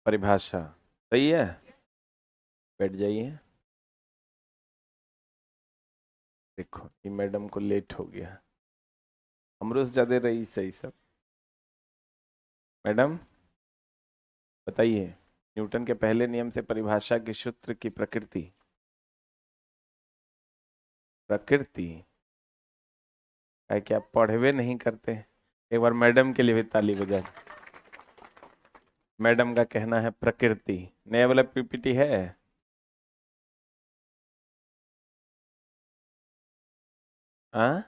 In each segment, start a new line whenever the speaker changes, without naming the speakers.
परिभाषा। सही है, बैठ जाइए। देखो ये मैडम को लेट हो गया, हमरो से ज्यादा रही सही सब। मैडम बताइए, न्यूटन के पहले नियम से परिभाषा के सूत्र की प्रकृति। प्रकृति है कि आप पढ़वे नहीं करते। एक बार मैडम के लिए भी ताली बजा। मैडम का कहना है प्रकृति। नया वाला पीपीटी है? हाँ,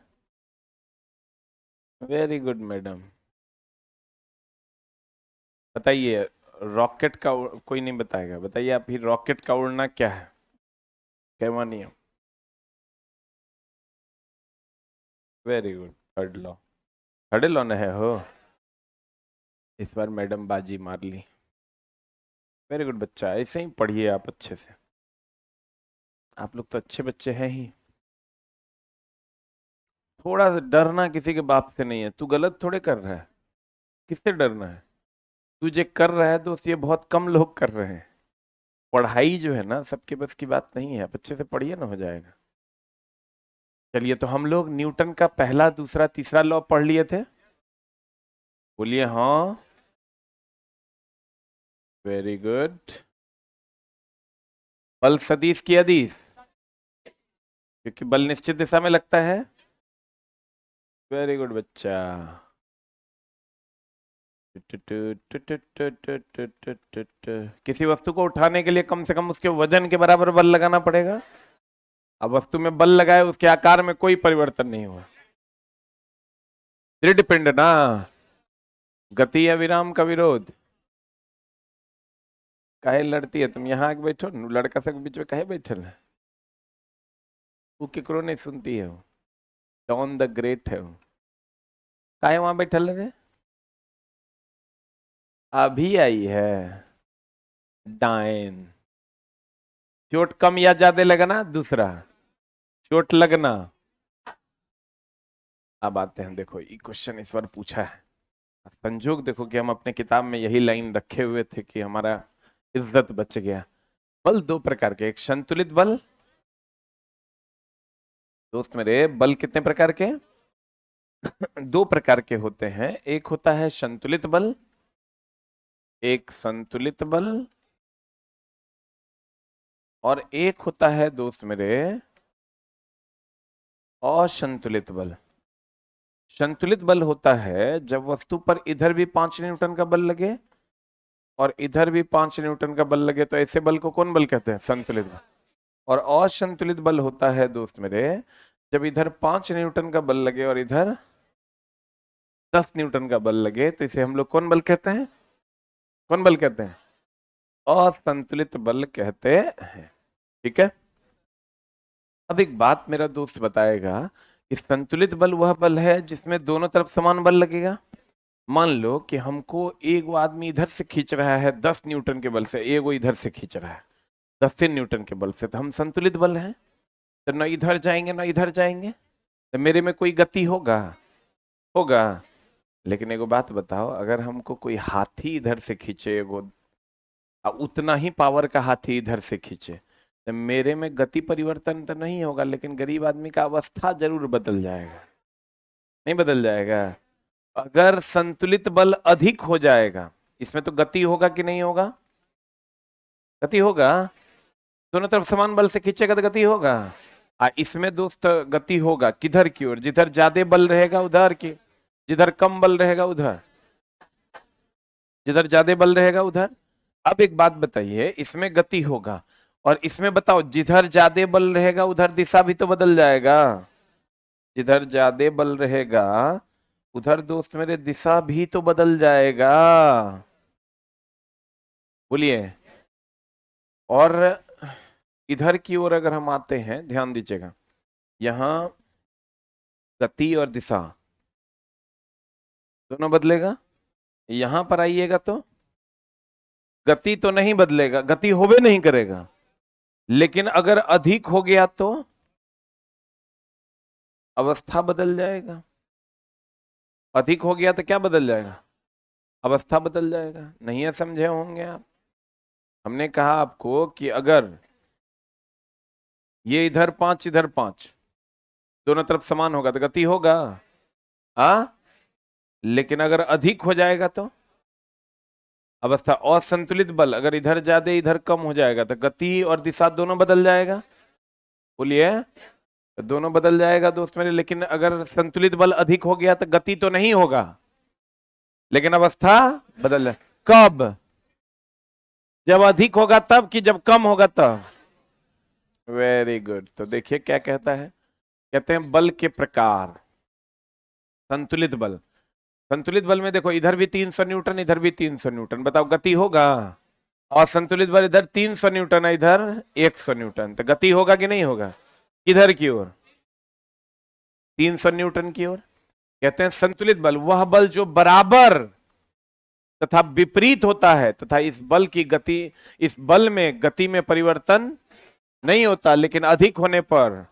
वेरी गुड मैडम। बताइए, रॉकेट का कोई नहीं बताएगा, बताइए आप ही, रॉकेट का उड़ना क्या है, कैवा नियम? Very good, third law. Third law न है हो। इस बार मैडम बाजी मार ली। वेरी गुड बच्चा, ऐसे ही पढ़िए आप अच्छे से। आप लोग तो अच्छे बच्चे हैं ही। थोड़ा सा डरना किसी के बाप से नहीं है। तू गलत थोड़े कर रहा है, किससे डरना है? तू जो कर रहा है दोस्त, ये बहुत कम लोग कर रहे हैं। पढ़ाई जो है ना, सबके बस की बात नहीं है। आप अच्छे से पढ़िए ना, हो जाएगा। चलिए, तो हम लोग न्यूटन का पहला, दूसरा, तीसरा लॉ पढ़ लिए थे। बोलिए हाँ। Very good. बल सदिश की अदिश, क्योंकि बल निश्चित दिशा में लगता है। वेरी गुड बच्चा। किसी वस्तु को उठाने के लिए कम से कम उसके वजन के बराबर बल लगाना पड़ेगा। अब वस्तु में बल लगाए, उसके आकार में कोई परिवर्तन नहीं हुआ। दृढ़ पिंड ना, गति या विराम का विरोध। काहे लड़ती है तुम? यहाँ आके बैठो, लड़का सब के बीच में काहे बैठल है? वो केकरो नहीं सुनती है, वो डॉन द ग्रेट है वो। काहे वहां बैठल है? अभी आई है डायन। चोट कम या ज्यादा लगना, दूसरा चोट लगना। अब आते हैं, देखो ये क्वेश्चन इस बार पूछा है। संजोग देखो कि हम अपने किताब में यही लाइन रखे हुए थे कि हमारा इज्जत बच गया। बल दो प्रकार के, एक संतुलित बल। दोस्त मेरे, बल कितने प्रकार के? दो प्रकार के होते हैं। एक होता है संतुलित बल, एक संतुलित बल, और एक होता है दोस्त मेरे असंतुलित बल। संतुलित बल होता है जब वस्तु पर इधर भी 5 न्यूटन का बल लगे और इधर भी 5 न्यूटन का बल लगे, तो ऐसे बल को कौन बल कहते हैं? संतुलित बल। और असंतुलित बल होता है दोस्त मेरे, जब इधर 5 न्यूटन का बल लगे और इधर 10 न्यूटन का बल लगे, तो इसे हम लोग कौन बल कहते हैं? कौन बल कहते हैं? असंतुलित बल कहते हैं। ठीक है। अब एक बात मेरा दोस्त बताएगा कि संतुलित बल वह बल है जिसमें दोनों तरफ समान बल लगेगा। मान लो कि हमको एक आदमी इधर से खींच रहा है 10 न्यूटन के बल से, एगो इधर से खींच रहा है 10 न्यूटन के बल से, तो हम संतुलित बल हैं। तो ना इधर जाएंगे ना इधर जाएंगे, तो मेरे में कोई गति होगा? होगा। लेकिन एगो बात बताओ, अगर हमको कोई हाथी इधर से खींचे, एगो उतना ही पावर का हाथी इधर से खींचे, तो मेरे में गति परिवर्तन तो नहीं होगा, लेकिन गरीब आदमी का अवस्था जरूर बदल जाएगा। नहीं बदल जाएगा? अगर संतुलित बल अधिक हो जाएगा, इसमें तो गति होगा कि नहीं होगा? गति होगा। दोनों तरफ समान बल से खींचेगा तो गति होगा। इसमें दोस्त गति होगा किधर की ओर? जिधर ज्यादा बल रहेगा उधर की, जिधर कम बल रहेगा उधर। जिधर ज्यादा बल रहेगा उधर। अब एक बात बताइए, इसमें गति होगा और इसमें बताओ, जिधर ज्यादा बल रहेगा उधर दिशा भी तो बदल जाएगा। जिधर ज्यादा बल रहेगा उधर दोस्त मेरे दिशा भी तो बदल जाएगा। बोलिए। और इधर की ओर अगर हम आते हैं, ध्यान दीजिएगा, यहां गति और दिशा दोनों बदलेगा। यहां पर आइएगा तो गति तो नहीं बदलेगा, गति होबे नहीं करेगा। लेकिन अगर अधिक हो गया तो अवस्था बदल जाएगा। अधिक हो गया तो क्या बदल जाएगा? अवस्था बदल जाएगा। नहीं है समझे होंगे आप? हमने कहा आपको कि अगर ये इधर 5 इधर 5 दोनों तरफ समान होगा तो गति होगा। लेकिन अगर अधिक हो जाएगा तो अवस्था असंतुलित बल, अगर इधर ज्यादा इधर कम हो जाएगा तो गति और दिशा दोनों बदल जाएगा। बोलिए, तो दोनों बदल जाएगा दोस्त मेरे। लेकिन अगर संतुलित बल अधिक हो गया तो गति तो नहीं होगा, लेकिन अवस्था बदल जाए। कब? जब अधिक होगा तब कि जब कम होगा तब? Very good. तो देखिए क्या कहता है, कहते हैं बल के प्रकार। संतुलित बल, संतुलित बल में देखो इधर भी 300 न्यूटन इधर भी 300 न्यूटन, बताओ गति होगा। और संतुलित बल इधर 300 न्यूटन है इधर 100 न्यूटन, तो गति होगा कि नहीं होगा? किधर की ओर? 300 न्यूटन की ओर। कहते हैं संतुलित बल वह बल जो बराबर तथा विपरीत होता है, तथा इस बल की गति, इस बल में गति में परिवर्तन नहीं होता, लेकिन अधिक होने पर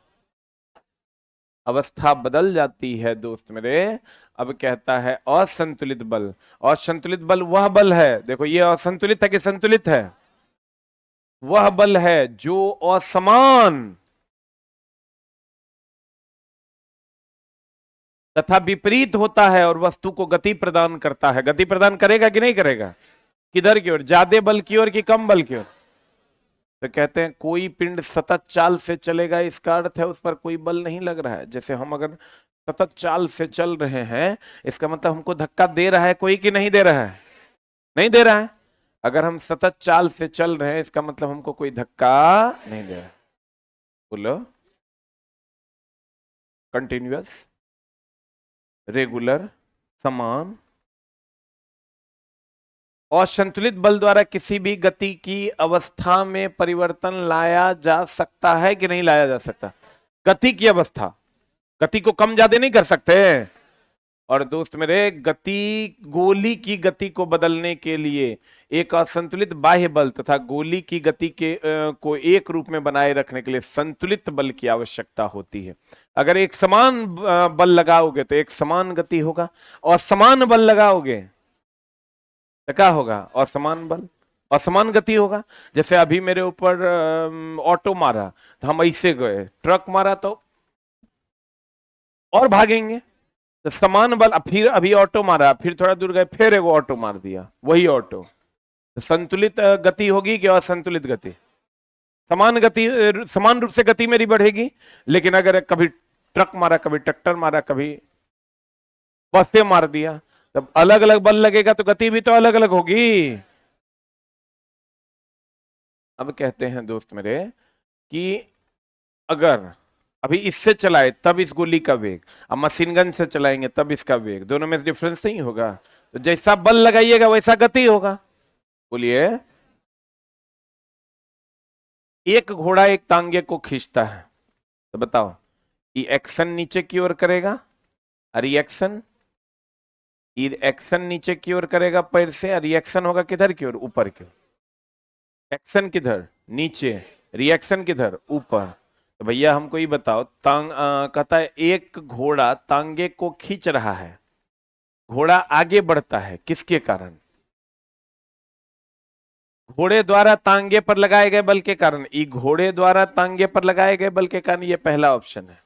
अवस्था बदल जाती है दोस्त मेरे। अब कहता है असंतुलित बल। असंतुलित बल वह बल है, देखो ये असंतुलित है कि संतुलित है? वह बल है जो असमान तथा विपरीत होता है और वस्तु को गति प्रदान करता है। गति प्रदान करेगा कि नहीं करेगा? किधर की ओर? ज्यादा बल की ओर कि कम बल की ओर? तो कहते हैं कोई पिंड सतत चाल से चलेगा, इसका अर्थ है उस पर कोई बल नहीं लग रहा है। जैसे हम अगर सतत चाल से चल रहे हैं, इसका मतलब हमको धक्का दे रहा है कोई कि नहीं दे रहा है? नहीं दे रहा है। अगर हम सतत चाल से चल रहे हैं, इसका मतलब हमको कोई धक्का नहीं दे रहा है। बोलो, कंटिन्यूअस, रेगुलर, समान। असंतुलित बल द्वारा किसी भी गति की अवस्था में परिवर्तन लाया जा सकता है कि नहीं लाया जा सकता? गति की अवस्था, गति को कम ज्यादा नहीं कर सकते। और दोस्त मेरे, गति, गोली की गति को बदलने के लिए एक असंतुलित बाह्य बल तथा गोली की गति के को एक रूप में बनाए रखने के लिए संतुलित बल की आवश्यकता होती है। अगर एक समान बल लगाओगे तो एक समान गति होगा, और समान बल लगाओगे तो क्या होगा? असमान बल, असमान गति होगा। जैसे अभी मेरे ऊपर ऑटो मारा तो हम ऐसे गए, ट्रक मारा तो और भागेंगे। तो समान बल, फिर अभी ऑटो मारा, फिर थोड़ा दूर गए, फिर एक ऑटो मार दिया, वही ऑटो। तो संतुलित गति होगी कि असंतुलित गति? समान गति, समान रूप से गति मेरी बढ़ेगी। लेकिन अगर कभी ट्रक मारा, कभी ट्रैक्टर मारा, कभी बस से मार दिया, तब अलग अलग बल लगेगा तो गति भी तो अलग अलग होगी। अब कहते हैं दोस्त मेरे कि अगर अभी इससे चलाए तब इस गोली का वेग, अब मशीन गन से चलाएंगे तब इसका वेग, दोनों में डिफरेंस नहीं होगा। तो जैसा बल लगाइएगा वैसा गति होगा। बोलिए, एक घोड़ा एक तांगे को खींचता है, तो बताओ ये एक्शन नीचे की ओर करेगा, रिएक्शन, एक्शन नीचे की ओर करेगा पैर से, और रिएक्शन होगा किधर की ओर? ऊपर की ओर। एक्शन किधर? नीचे, रिएक्शन किधर? ऊपर। तो भैया हमको ये बताओ, कहता है एक घोड़ा तांगे को खींच रहा है, घोड़ा आगे बढ़ता है किसके कारण? घोड़े द्वारा तांगे पर लगाए गए बल के कारण। ये घोड़े द्वारा तांगे पर लगाए गए बल के कारण, ये पहला ऑप्शन है।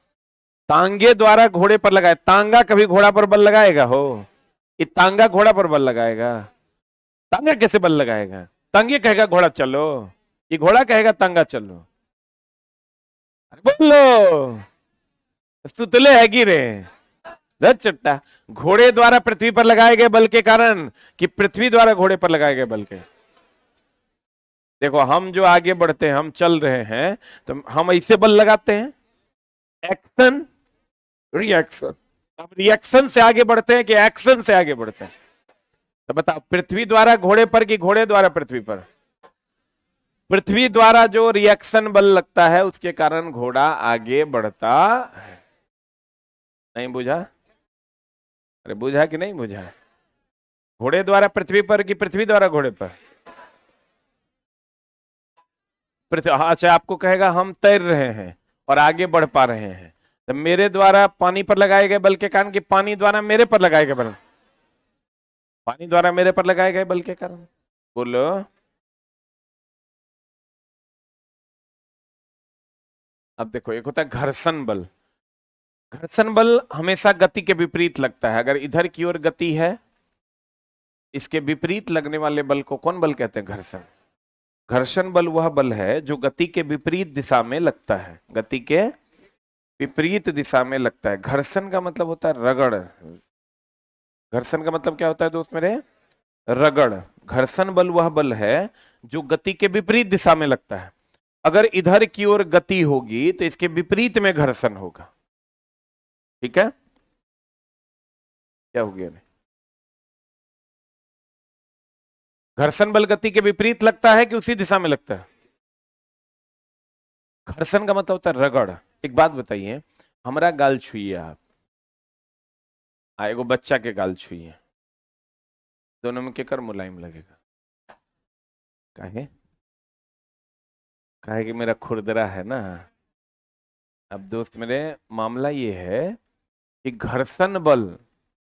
तांगे द्वारा घोड़े पर लगाए, तांगा कभी घोड़ा पर बल लगाएगा हो? ये तांगा घोड़ा पर बल लगाएगा? तांगा कैसे बल लगाएगा? तांगे कहेगा घोड़ा चलो, ये घोड़ा कहेगा तांगा चलो। बोलो, सुतले है कि रे चट्टा? घोड़े द्वारा पृथ्वी पर लगाए गए बल के कारण कि पृथ्वी द्वारा घोड़े पर लगाए गए बल के? देखो हम जो आगे बढ़ते हैं, हम चल रहे हैं, तो हम ऐसे बल लगाते हैं, एक्शन रिएक्शन। अब रिएक्शन से आगे बढ़ते हैं कि एक्शन से आगे बढ़ते हैं? तो बताओ, पृथ्वी द्वारा घोड़े पर कि घोड़े द्वारा पृथ्वी पर? पृथ्वी द्वारा जो रिएक्शन बल लगता है उसके कारण घोड़ा आगे बढ़ता है। नहीं बुझा? अरे बुझा कि नहीं बुझा? घोड़े द्वारा पृथ्वी पर कि पृथ्वी द्वारा घोड़े पर? पृथ्वी। अच्छा, आपको कहेगा हम तैर रहे हैं और आगे बढ़ पा रहे हैं, तो मेरे द्वारा पानी पर लगाए गए बल के कारण कि पानी द्वारा मेरे पर लगाए गए बल? पानी द्वारा मेरे पर लगाए गए बल के कारण। बोलो, अब देखो, एक होता है घर्षण बल। घर्षण बल हमेशा गति के विपरीत लगता है। अगर इधर की ओर गति है, इसके विपरीत लगने वाले बल को कौन बल कहते हैं? घर्षण। घर्षण बल वह बल है जो गति के विपरीत दिशा में लगता है, गति के विपरीत दिशा में लगता है। घर्षण का मतलब होता है रगड़। घर्षण का मतलब क्या होता है दोस्त मेरे? रगड़। घर्षण बल वह बल है जो गति के विपरीत दिशा में लगता है। अगर इधर की ओर गति होगी तो इसके विपरीत में घर्षण होगा। ठीक है, क्या हो गया? घर्षण बल गति के विपरीत लगता है कि उसी दिशा में लगता है? घर्षण का मतलब होता है रगड़। एक बात बताइए, हमारा गाल छुइए आप, एगो बच्चा के गाल छुइए, दोनों में केकर मुलायम लगेगा? काहे? काहे कि मेरा खुरदरा है ना। अब दोस्त मेरे, मामला ये है कि घर्षण बल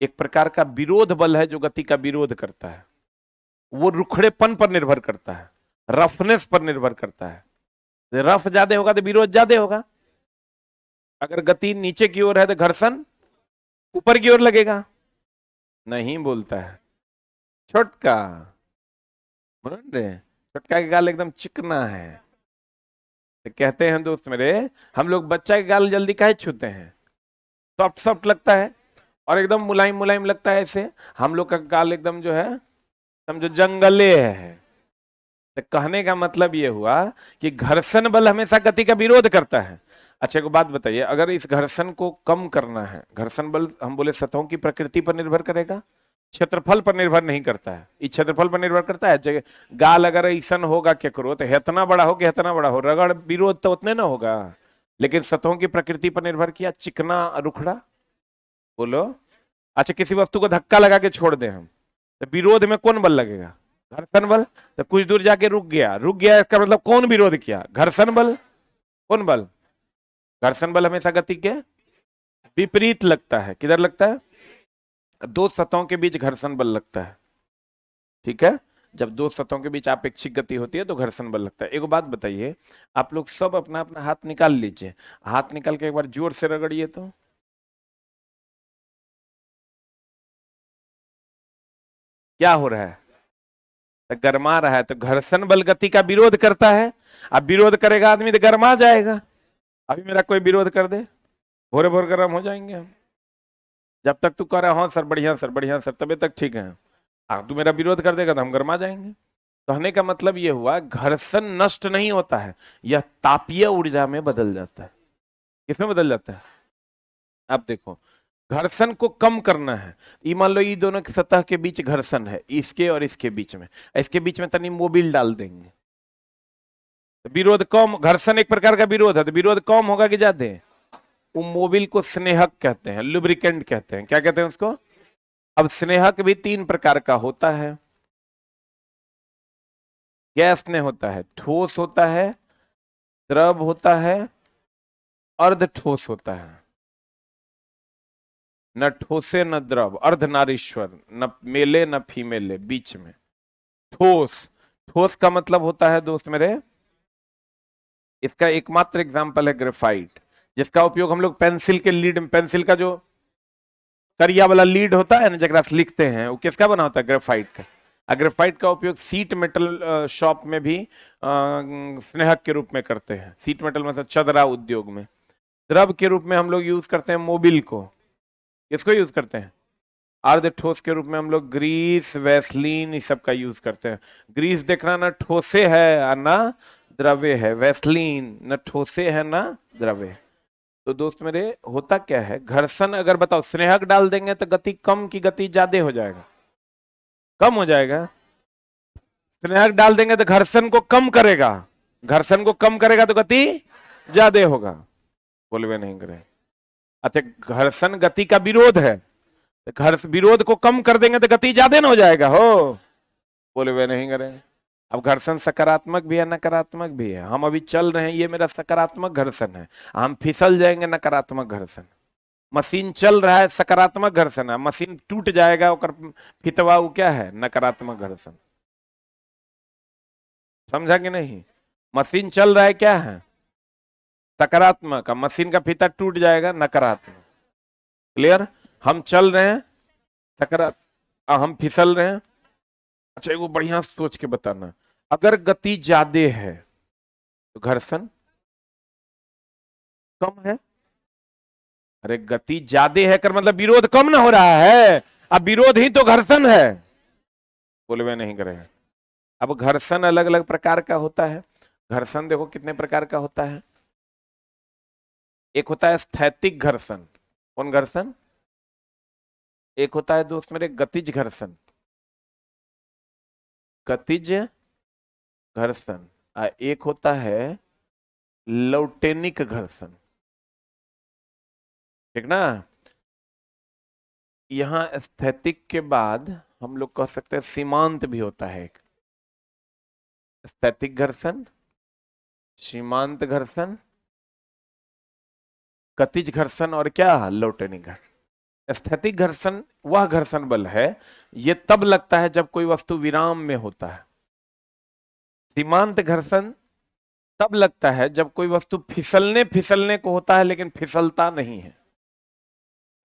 एक प्रकार का विरोध बल है जो गति का विरोध करता है। वो रुखड़ेपन पर निर्भर करता है, रफनेस पर निर्भर करता है। रफ ज्यादा होगा तो विरोध ज्यादा होगा। अगर गति नीचे की ओर है तो घर्षण ऊपर की ओर लगेगा। नहीं बोलता है छोटका, बोल रहे छोटका के गाल एकदम चिकना है। तो कहते हैं दोस्त मेरे, हम लोग बच्चा के गाल जल्दी काहे छूते हैं? सॉफ्ट सॉफ्ट लगता है और एकदम मुलायम मुलायम लगता है ऐसे। हम लोग का गाल एकदम जो है, समझो जंगले है। तो कहने का मतलब ये हुआ कि घर्षण बल हमेशा गति का विरोध करता है। अच्छा, एक बात बताइए, अगर इस घर्षण को कम करना है, घर्षण बल हम बोले सतहों की प्रकृति पर निर्भर करेगा, क्षेत्रफल पर निर्भर नहीं करता है। इस क्षेत्रफल पर निर्भर करता है। गाल अगर ऐसन होगा केकरो तो इतना बड़ा हो कि इतना बड़ा हो, रगड़ विरोध तो उतने ना होगा। लेकिन सतहों की प्रकृति पर निर्भर किया, चिकना रुखड़ा। बोलो। अच्छा, किसी वस्तु को धक्का लगा के छोड़ दे हम, तो विरोध में कौन बल लगेगा? घर्षण बल। तो कुछ दूर जाके रुक गया, रुक गया इसका मतलब कौन विरोध किया? घर्षण बल। कौन बल? घर्षण बल हमेशा गति के विपरीत लगता है। किधर लगता है? दो सतहों के बीच घर्षण बल लगता है। ठीक है, जब दो सतहों के बीच आपेक्षिक गति होती है तो घर्षण बल लगता है। एक बात बताइए, आप लोग सब अपना अपना हाथ निकाल लीजिए। हाथ निकाल के एक बार जोर से रगड़िए तो। क्या हो रहा है? तो गरमा रहा है। तो घर्षण बल गति का विरोध करता है। अब विरोध करेगा आदमी तो गरमा जाएगा। अभी मेरा कोई विरोध कर दे, भोरे भोर गर्म हो जाएंगे हम। जब तक तू कह रहा है हाँ सर बढ़िया सर बढ़िया सर, तबे तक ठीक है। तू मेरा विरोध कर देगा तो हम गर्मा जाएंगे। कहने का मतलब यह हुआ, घर्षण नष्ट नहीं होता है, यह तापीय ऊर्जा में बदल जाता है। किसमें बदल जाता है? आप देखो, घर्षण को कम करना है। ये मान लो ये दोनों की सतह के बीच घर्षण है, इसके और इसके बीच में। इसके बीच में तनी मोबिल डाल देंगे तो विरोध कम। घर्षण एक प्रकार का विरोध है, तो विरोध कम होगा कि ज्यादा? वो मोबिल को स्नेहक कहते हैं, लुब्रिकेंट कहते हैं। क्या कहते हैं उसको? अब स्नेहक भी तीन प्रकार का होता है। गैस ने होता है, ठोस होता है, द्रव होता है, अर्ध ठोस होता है। न ठोसे न द्रव, अर्धनारीश्वर, न मेले न फीमेले, बीच में ठोस। ठोस का मतलब होता है दोस्त मेरे, इसका एकमात्र एग्जाम्पल है ग्रेफाइट, जिसका उपयोग हम लोग पेंसिल के लीड में, पेंसिल का जो करिया वाला लीड होता है ना जगह से लिखते हैं, वो किसका बना होता है? ग्रेफाइट का। ग्रेफाइट का उपयोग सीट मेटल शॉप में भी स्नेहक के रूप में करते हैं। सीट मेटल मतलब चदरा उद्योग में। द्रव के रूप में हम लोग यूज करते हैं मोबिल को। किसको यूज करते हैं? अर्ध ठोस के रूप में हम लोग ग्रीस, वैसलीन, इस सब का यूज करते हैं। ग्रीस देखना ना ठोसे है ना द्रव्य है, वैसलीन न ठोसे है ना द्रव्य। तो दोस्त मेरे, होता क्या है, घर्षण अगर बताओ स्नेहक डाल देंगे तो गति कम की गति ज्यादा हो जाएगा, कम हो जाएगा। स्नेहक डाल देंगे तो घर्षण को कम करेगा, घर्षण को कम करेगा तो गति ज्यादा होगा। बोलवे नहीं करे। अच्छा, घर्षण गति का विरोध है, तो घर्ष विरोध को कम कर देंगे तो गति ज्यादा ना हो जाएगा हो। बोलवे नहीं करे। अब घर्षण सकारात्मक भी है नकारात्मक भी है। हम अभी चल रहे हैं, ये मेरा सकारात्मक घर्षण है। हम फिसल जाएंगे, नकारात्मक घर्षण। मशीन चल रहा है, सकारात्मक घर्षण है। मशीन टूट जाएगा, ओकर फितवा वो क्या है? नकारात्मक घर्षण। समझा कि नहीं? मशीन चल रहा है, क्या है? सकारात्मक, मशीन का फीता टूट जाएगा, नकारात्मक। क्लियर? हम चल रहे हैं, सकारात्मक, हम फिसल रहे हैं। अच्छा, वो बढ़िया सोच के बताना, अगर गति ज्यादा है तो घर्षण कम है। अरे गति ज्यादा है कर मतलब विरोध कम ना हो रहा है, अब विरोध ही तो घर्षण है। बोलवे नहीं करेगा। अब घर्षण अलग अलग प्रकार का होता है। घर्षण देखो कितने प्रकार का होता है। एक होता है स्थैतिक घर्षण। कौन घर्षण? एक होता है दोस्त मेरे गतिज घर्षण। गतिज घर्षण। एक होता है लौटेनिक घर्षण। ठीक ना? यहां स्थैतिक के बाद हम लोग कह सकते हैं सीमांत भी होता है एक। स्थैतिक घर्षण, सीमांत घर्षण, गतिज घर्षण और क्या लौटेनिक घर्षण। स्थैतिक घर्षण वह घर्षण बल है, ये तब लगता है जब कोई वस्तु विराम में होता है। सीमांत घर्षण तब लगता है जब कोई वस्तु फिसलने फिसलने को होता है लेकिन फिसलता नहीं है।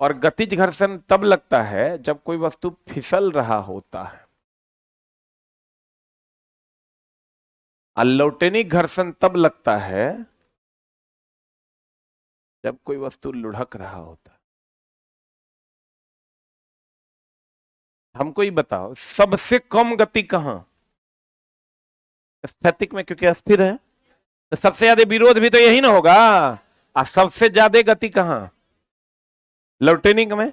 और गतिज घर्षण तब लगता है जब कोई वस्तु फिसल रहा होता है। लौटेनिक घर्षण तब लगता है जब कोई वस्तु लुढ़क रहा होता है। हमको ही बताओ सबसे कम गति कहां? स्थैतिक में, क्योंकि अस्थिर है। तो सबसे ज्यादा विरोध भी तो यही ना होगा। सबसे ज्यादा गति कहां? लौटेनिक में,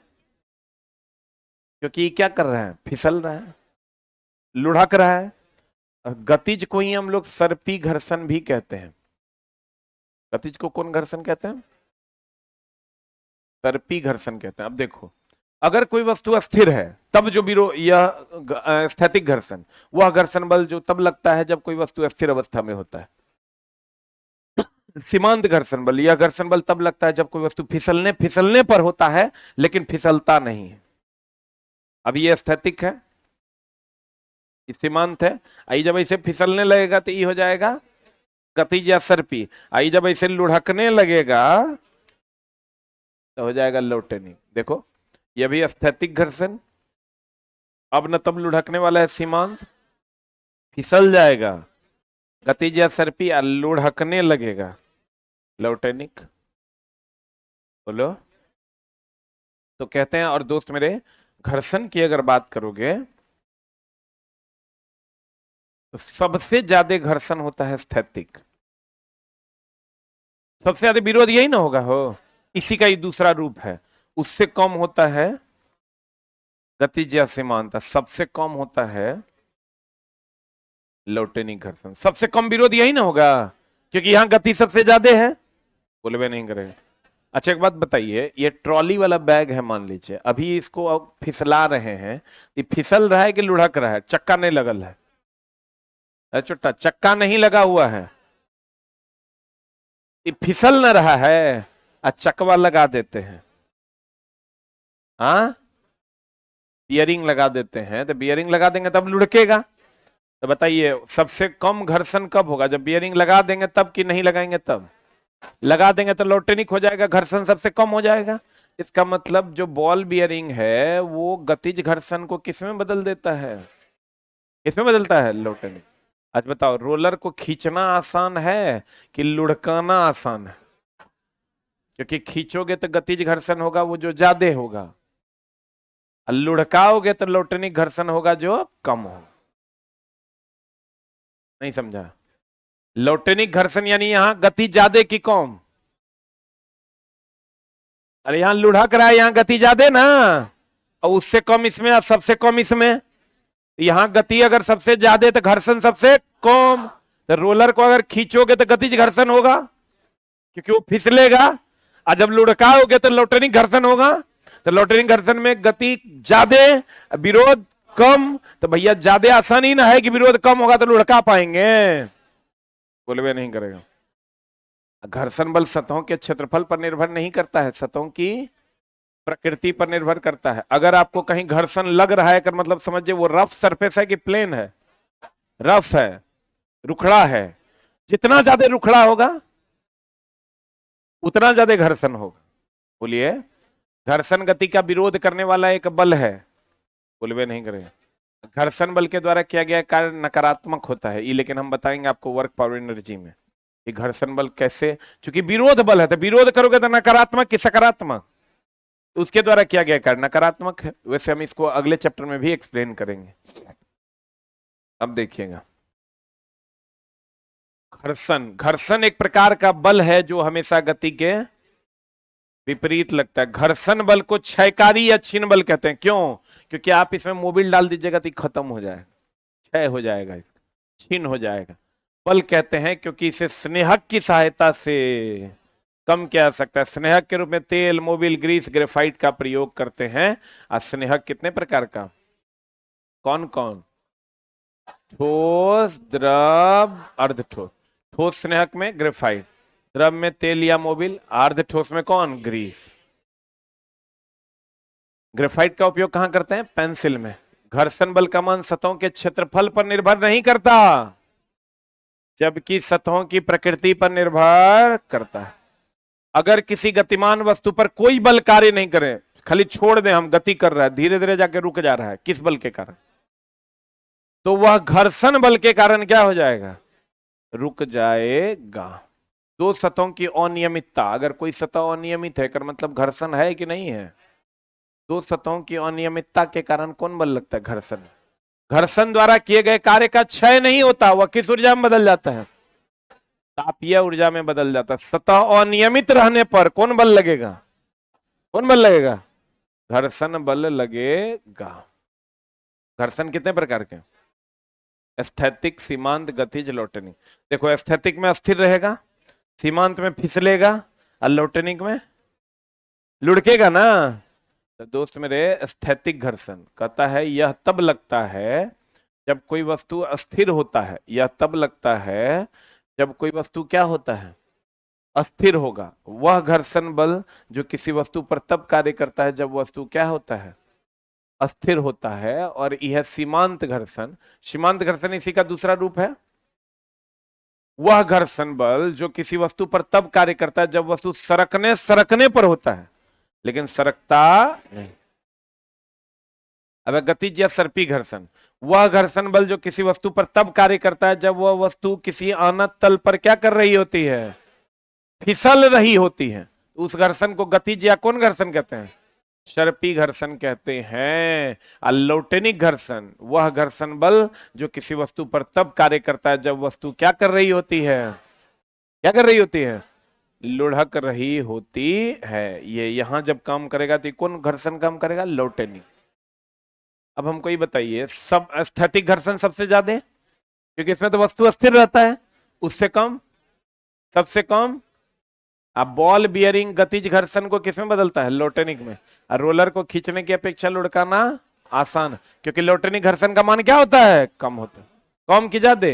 क्योंकि क्या कर रहा है? फिसल रहा है, लुढ़क रहा है। गतिज को ही हम लोग सर्पी घर्षण भी कहते हैं। गतिज को कौन घर्षण कहते हैं? सर्पी घर्षण कहते हैं। अब देखो, अगर कोई वस्तु अस्थिर है तब जो विरोध, यह स्थैतिक घर्षण, वह घर्षण बल जो तब लगता है जब कोई वस्तु अस्थिर अवस्था में होता है। सीमांत घर्षण बल, यह घर्षण बल तब लगता है जब कोई वस्तु फिसलने फिसलने पर होता है लेकिन फिसलता नहीं है। अब ये स्थैतिक है, सीमांत है। आई जब ऐसे फिसलने लगेगा तो ये हो जाएगा गतिज या सर्पी। आई जब ऐसे लुढ़कने लगेगा तो हो जाएगा लौटेनिक। देखो यह भी स्थैतिक घर्षण, अब न तब लुढ़कने वाला है सीमांत, फिसल जाएगा गतिज या सर्पी, लुढ़कने लगेगा लौटेनिक। बोलो। तो कहते हैं, और दोस्त मेरे घर्षण की अगर बात करोगे तो सबसे ज्यादा घर्षण होता है स्थैतिक। सबसे ज्यादा विरोध यही ना होगा हो, इसी का ही दूसरा रूप है। उससे कम होता है गतिज या सीमांत, सबसे कम होता है लौटेनिक घर्षण। सबसे कम विरोध यही ना होगा, क्योंकि यहां गति सबसे ज्यादा है। बोलवे नहीं करेगा। अच्छा एक बात बताइए, ये ट्रॉली वाला बैग है मान लीजिए, अभी इसको अब फिसला रहे हैं, ये फिसल रहा है कि लुढ़क रहा है? चक्का नहीं लगल है, चुट्टा चक्का नहीं लगा हुआ है, ये फिसल न रहा है, चकवा लगा देते हैं। हाँ, बियरिंग लगा देते हैं, तो बियरिंग लगा देंगे तब लुढ़केगा। तो बताइए सबसे कम घर्षण कब होगा? जब बियरिंग लगा देंगे तब, कि नहीं लगाएंगे तब? लगा देंगे तो लौटेनिक हो जाएगा, घर्षण सबसे कम हो जाएगा। इसका मतलब जो बॉल बियरिंग है वो गतिज घर्षण को किस में बदल देता है? किसमें बदलता है? लौटेनिक। आज बताओ, रोलर को खींचना आसान है कि लुढ़काना आसान है? क्योंकि खींचोगे तो गतिज घर्षण होगा वो जो ज्यादा होगा, और लुढ़काओगे तो लौटेनिक घर्षण होगा जो कम होगा। नहीं समझा? लौटेनिक घर्षण यानी यहां गति ज्यादा की कम? अरे यहां लुढ़क रहा है, यहां गति ज्यादा ना, और उससे कम इसमें और सबसे कम इसमें। यहां गति अगर सबसे ज्यादा तो घर्षण सबसे कम। तो रोलर को अगर खींचोगे तो गतिज घर्षण होगा क्योंकि वो फिसलेगा, और जब लुढ़काओगे तो लौटेनिक घर्षण होगा। तो लौटेनिक घर्षण में गति ज्यादा, विरोध कम। तो भैया ज्यादा आसान ही ना है कि विरोध कम होगा तो लुढ़का पाएंगे। बोलवे नहीं करेगा। घर्षण बल सतहों के क्षेत्रफल पर निर्भर नहीं करता है, सतहों की प्रकृति पर निर्भर करता है। अगर आपको कहीं घर्षण लग रहा है कर मतलब समझिए वो रफ सरफेस है कि प्लेन है? रफ है, रुखड़ा है। जितना ज्यादा रुखड़ा होगा उतना ज्यादा घर्षण होगा। बोलिए, घर्षण गति का विरोध करने वाला एक बल है, बोलवे नहीं करेगा। घर्षण बल के द्वारा किया गया कार्य नकारात्मक होता है, ये लेकिन हम बताएंगे आपको वर्क पावर एनर्जी में कि घर्षण बल कैसे, क्योंकि विरोध बल है तो विरोध करोगे तो नकारात्मक कि सकारात्मक, उसके द्वारा किया गया कार्य नकारात्मक है। वैसे हम इसको अगले चैप्टर में भी एक्सप्लेन करेंगे। अब देखिएगा, घर्षण, घर्षण एक प्रकार का बल है जो हमेशा गति के विपरीत लगता है। घर्षण बल को क्षयकारी या क्षीण बल कहते हैं। क्यों? क्योंकि आप इसमें मोबिल डाल दीजिएगा तो खत्म हो जाएगा, क्षय हो जाएगा, क्षीण हो जाएगा। बल कहते हैं क्योंकि इसे स्नेहक की सहायता से कम किया जा सकता है। स्नेहक के रूप में तेल, मोबिल, ग्रीस, ग्रेफाइट का प्रयोग करते हैं। और स्नेहक कितने प्रकार का, कौन कौन? ठोस, द्रव, अर्धठोस। ठोस स्नेहक में ग्रेफाइट, द्रव में तेल या मोबिल, अर्ध ठोस में कौन? ग्रीस। ग्रेफाइट का उपयोग कहां करते हैं? पेंसिल में। घर्षण बल का मान सतहों के क्षेत्रफल पर निर्भर नहीं करता, जबकि सतहों की प्रकृति पर निर्भर करता है। अगर किसी गतिमान वस्तु पर कोई बल कार्य नहीं करे, खाली छोड़ दें, हम गति कर रहा है, धीरे धीरे जाके रुक जा रहा है, किस बल के कारण? तो वह घर्षण बल के कारण क्या हो जाएगा? रुक जाएगा। दो सतहों की अनियमितता, अगर कोई सतह अनियमित है कर मतलब घर्षण है कि नहीं है? दो सतहों की अनियमितता के कारण कौन बल लगता है? घर्षण। घर्षण द्वारा किए गए कार्य का क्षय नहीं होता, वह किस ऊर्जा में बदल जाता है? तापीय ऊर्जा में बदल जाता है। सतह अनियमित रहने पर कौन बल लगेगा? कौन बल लगेगा? घर्षण बल लगेगा। घर्षण कितने प्रकार के? स्थैतिक, सीमांत, गतिज, लौटनिक। देखो, स्थैतिक में अस्थिर रहेगा, सीमांत में फिसलेगा, और लौटनिक में लुढ़केगा ना। तो दोस्त मेरे, स्थैतिक घर्षण कहता है यह तब लगता है जब कोई वस्तु अस्थिर होता है। यह तब लगता है जब कोई वस्तु क्या होता है? अस्थिर होगा। वह घर्षण बल जो किसी वस्तु पर तब कार्य करता है जब वस्तु क्या होता है? अस्थिर होता है। और यह सीमांत घर्षण, सीमांत घर्षण इसी का दूसरा रूप है। वह घर्षण बल जो किसी वस्तु पर तब कार्य करता है जब वस्तु सरकने सरकने पर होता है, लेकिन सरकता नहीं। अब गतिज या सर्पी घर्षण, वह घर्षण बल जो किसी वस्तु पर तब कार्य करता है जब वह वस्तु किसी अनंत तल पर क्या कर रही होती है? फिसल रही होती है। उस घर्षण को गतिज या कौन घर्षण कहते हैं? सर्पी घर्षण कहते हैं। अल्लोटेनिक घर्षण, वह घर्षण बल जो किसी वस्तु पर तब कार्य करता है जब वस्तु क्या कर रही होती है? क्या कर रही होती है? लुढ़क रही होती है। ये यहां जब काम करेगा तो कौन घर्षण काम करेगा? लोटेनिक। अब हमको ये बताइए, सब स्थैतिक घर्षण सबसे ज्यादा, क्योंकि इसमें तो वस्तु अस्थिर रहता है। उससे कम, सबसे कम। अब बॉल बियरिंग गतिज घर्षण को किसमें बदलता है? लोटेनिक में। और रोलर को खींचने की अपेक्षा लुढ़काना आसान, क्योंकि लोटेनिक घर्षण का मान क्या होता है? कम होता है। कम की ज्यादा?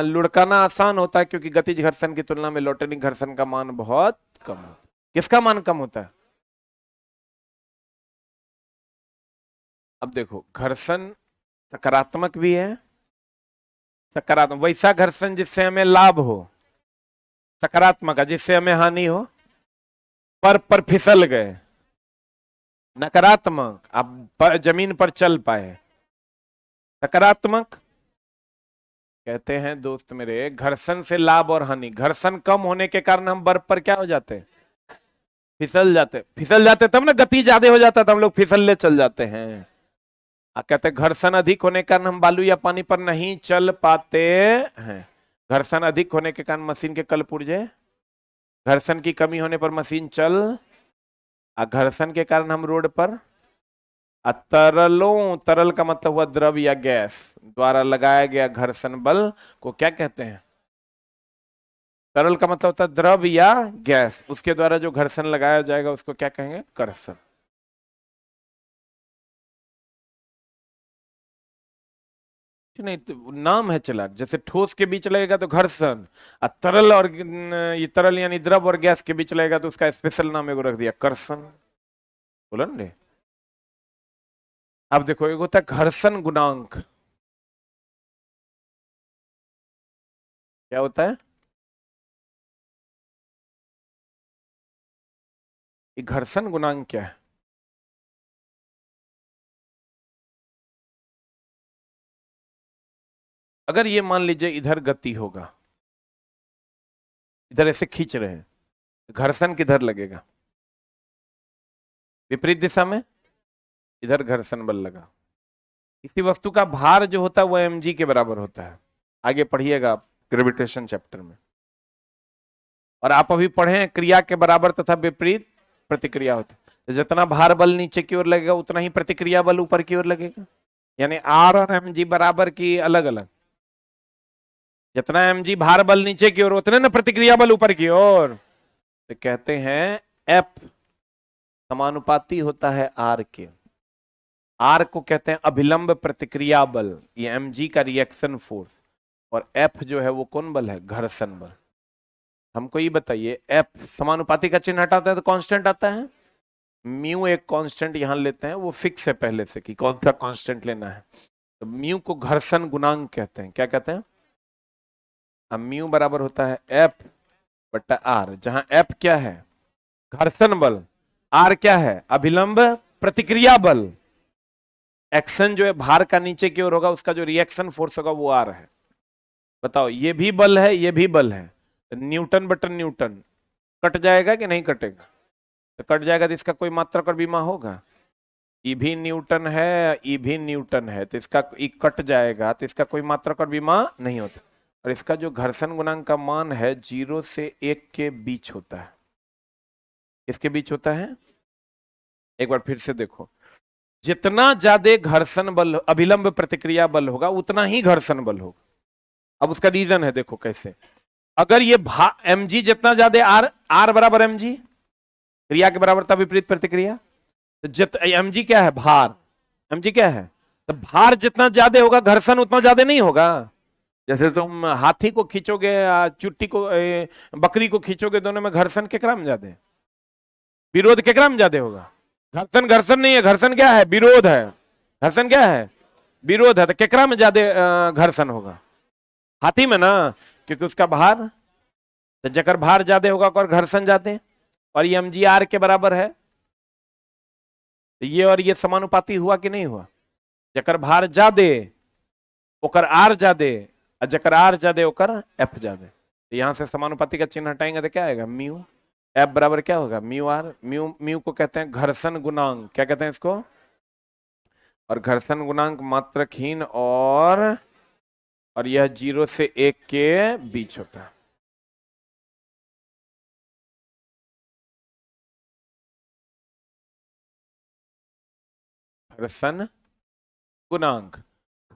लुढ़काना आसान होता है, क्योंकि गतिज घर्षण की तुलना में लोटेनिक घर्षण का मान बहुत कम होता है। किसका मान कम होता है? अब देखो, घर्षण सकारात्मक भी है, सकारात्मक वैसा घर्षण जिससे हमें लाभ हो, सकारात्मक है जिससे हमें हानि हो, पर फिसल गए, नकारात्मक अब जमीन पर चल पाए, सकारात्मक। कहते हैं दोस्त मेरे, घर्षण से लाभ और हानि, घर्षण कम होने के कारण हम बर्फ पर क्या हो जाते? फिसल जाते। फिसल जाते तब ना गति ज्यादा हो जाता है, तब हम लोग फिसलने चल जाते हैं। कहते हैं घर्षण अधिक होने के कारण हम बालू या पानी पर नहीं चल पाते हैं। घर्षण अधिक होने के कारण मशीन के कल पुर्जे, घर्षण की कमी होने पर मशीन चल, घर्षण के कारण हम रोड पर, तरलों, तरल का मतलब हुआ द्रव या गैस, द्वारा लगाया गया घर्षण बल को क्या कहते हैं? तरल का मतलब होता है द्रव या गैस, उसके द्वारा जो घर्षण लगाया जाएगा उसको क्या कहेंगे? घर्षण। नहीं तो नाम है चला, जैसे ठोस के बीच लगेगा तो घर्षण, और तरल और ये तरल यानी द्रव और गैस के बीच लगेगा तो उसका स्पेशल नाम एगो रख दिया, कर्षण। बोला ना। अब देखो, एक होता है घर्षण गुणांक। क्या होता है? ये घर्षण गुणांक क्या है? अगर ये मान लीजिए इधर गति होगा, इधर ऐसे खींच रहे हैं, घर्षण किधर लगेगा? विपरीत दिशा में, इधर घर्षण बल लगा। किसी वस्तु का भार जो होता है वो mg के बराबर होता है। आगे पढ़िएगा आप ग्रेविटेशन चैप्टर में। और आप अभी पढ़े हैं क्रिया के बराबर तथा विपरीत प्रतिक्रिया होती है। तो जितना भार बल नीचे की ओर लगेगा उतना ही प्रतिक्रिया बल ऊपर की ओर लगेगा। यानी आर और mg बराबर की अलग अलग। जितना mg भार बल नीचे की ओर उतने ना प्रतिक्रिया बल ऊपर की ओर। तो कहते हैं F समानुपाती होता है आर के। आर को कहते हैं अभिलंब प्रतिक्रिया बल, ये mg का रिएक्शन फोर्स। और F जो है वो कौन बल है? घर्षण बल। हमको ये बताइए, F समानुपाती का चिन्ह हटाता है तो कांस्टेंट आता है। म्यू एक कांस्टेंट यहां लेते हैं, वो फिक्स है पहले से कि कौन सा कांस्टेंट लेना है। तो म्यू को घर्षण गुणांक कहते हैं। क्या कहते हैं? अब म्यू बराबर होता है F बटा आर, जहां F क्या है? घर्षण बल। आर क्या है? अभिलंब प्रतिक्रिया बल। एक्शन जो है भार का नीचे की ओर होगा, उसका जो रिएक्शन फोर्स होगा वो आर है। बताओ, ये भी बल है, ये भी बल है, तो न्यूटन बटन न्यूटन कट जाएगा कि नहीं कटेगा? तो कट जाएगा तो इसका कोई मात्रक और विमा होगा? ई भी न्यूटन है, ई भी न्यूटन है, तो इसका ई कट जाएगा तो इसका कोई मात्रक और विमा नहीं होता। और इसका जो घर्षण गुणांक का मान है 0 से 1 के बीच होता है। किसके बीच होता है? एक बार फिर से देखो, जितना ज्यादा घर्षण बल अभिलंब प्रतिक्रिया बल होगा उतना ही घर्षण बल होगा। अब उसका रीजन है, देखो कैसे। अगर ये mg जितना ज्यादा आर बराबर mg, क्रिया के बराबर था विपरीत प्रतिक्रिया। तो mg क्या है? भार। mg क्या है? तो भार जितना ज्यादा होगा घर्षण उतना ज्यादा नहीं होगा। जैसे तुम हाथी को खींचोगे, चुट्टी को, बकरी को खींचोगे, दोनों में घर्षण केकरा में ज्यादा है? विरोध केकरा में ज्यादा होगा? घर्षण घर्षण नहीं है, घर्षण क्या है? विरोध है। घर्षण क्या है? विरोध है। तो केकरा में ज्यादा घर्षण होगा? हाथी में ना, क्योंकि उसका भार। तो जकर भार ज्यादा होगा और घर्षण ज्यादा, और ये mg आर के बराबर है। तो ये और ये समानुपाती हुआ कि नहीं हुआ? जकर भार ज्यादा ओकर आर ज्यादा, और जकर आर ज्यादा ओकर एफ ज्यादा। तो यहां से समानुपाती का चिन्ह हटाएंगे तो क्या आएगा? म्यू। एफ बराबर क्या होगा? Mu R. म्यू म्यू को कहते हैं घर्षण गुणांक। क्या कहते हैं इसको? और घर्षण गुणांक मात्रकहीन और यह 0 से 1 के बीच होता है। घर्षण गुणांक।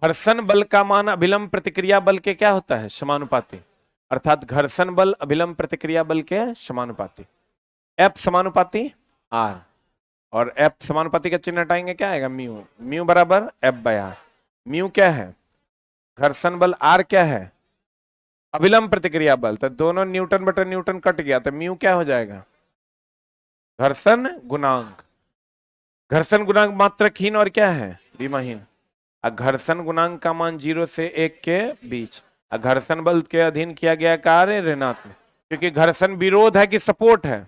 घर्षण बल का मान अभिलंब प्रतिक्रिया बल के क्या होता है? समानुपाती। अर्थात घर्षण बल अभिलंब प्रतिक्रिया बल के समानुपाती। एफ समानुपाती आर, और एफ समानुपाती का चिन्ह हटाएंगे क्या आएगा? म्यू। म्यू बराबर एफ बाय आर। म्यू क्या है? घर्षण बल। आर क्या है? अभिलंब प्रतिक्रिया बल। तो दोनों न्यूटन बटा न्यूटन कट गया, तो म्यू क्या हो जाएगा? घर्षण गुणांक। घर्षण गुणांक मात्रकहीन और क्या है? विमाहीन। घर्षण गुणांक का मान 0 से 1 के बीच। घर्षण बल के अधीन किया गया कार्य ऋणात्मक, क्योंकि घर्षण विरोध है कि सपोर्ट है?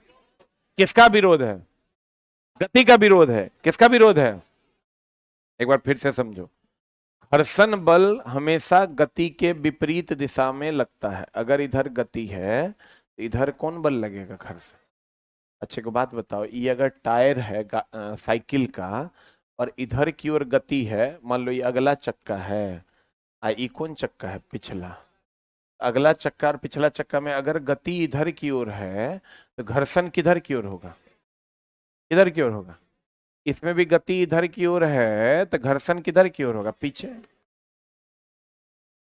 किसका विरोध है? गति का विरोध है। किसका विरोध है? एक बार फिर से समझो, घर्षण बल हमेशा गति के विपरीत दिशा में लगता है। अगर इधर गति है तो इधर कौन बल लगेगा? घर्षण। अच्छे को बात बताओ, ये अगर टायर है साइकिल का, और इधर की ओर गति है, मान लो ये अगला चक्का है, ये कौन चक्का है? पिछला। अगला चक्का और पिछला चक्का में अगर गति इधर की ओर है तो घर्षण किधर की ओर होगा? इधर की ओर होगा। इसमें भी गति इधर की ओर है तो घर्षण किधर की ओर होगा? पीछे।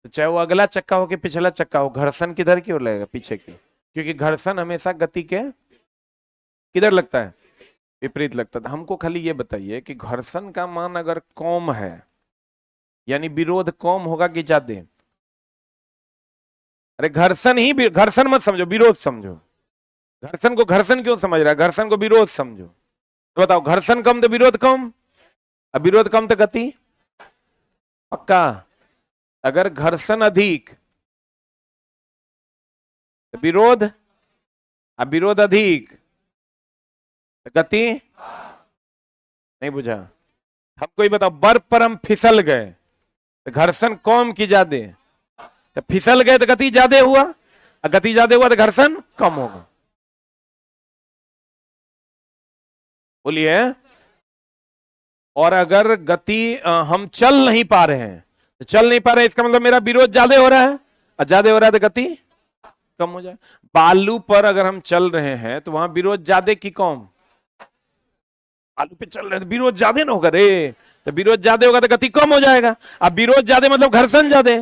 तो चाहे वो अगला चक्का हो कि पिछला चक्का हो, घर्षण किधर की ओर लगेगा? पीछे की। क्योंकि घर्षण हमेशा गति के किधर लगता है? विपरीत लगता है। हमको खाली ये बताइए कि घर्षण का मान अगर कम है, यानी विरोध कम होगा कि ज्यादा? अरे घर्षण ही, घर्षण मत समझो, विरोध समझो। घर्षण को घर्षण क्यों समझ रहा है? घर्षण को विरोध समझो। तो बताओ, घर्षण कम तो विरोध कम, अब विरोध कम तो गति पक्का। अगर घर्षण अधिक तो विरोध, अब विरोध अधिक गति नहीं बुझा। हमको ही बताओ, बर्फ पर हम फिसल गए तो घर्षण कम की ज्यादा? तो फिसल गए तो गति ज्यादा हुआ, और गति ज्यादा हुआ तो घर्षण कम होगा। बोलिए। और अगर गति हम चल नहीं पा रहे हैं, तो चल नहीं पा रहे इसका मतलब मेरा विरोध ज्यादा हो रहा है, और ज्यादा हो रहा है तो गति कम हो जाए। बालू पर अगर हम चल रहे हैं तो वहां विरोध ज्यादा की कम? बालू पे चल रहे हैं तो विरोध ज्यादा ना होगा रे, तो विरोध ज्यादा होगा तो गति कम हो जाएगा। अब विरोध ज्यादा मतलब घर्षण ज्यादा।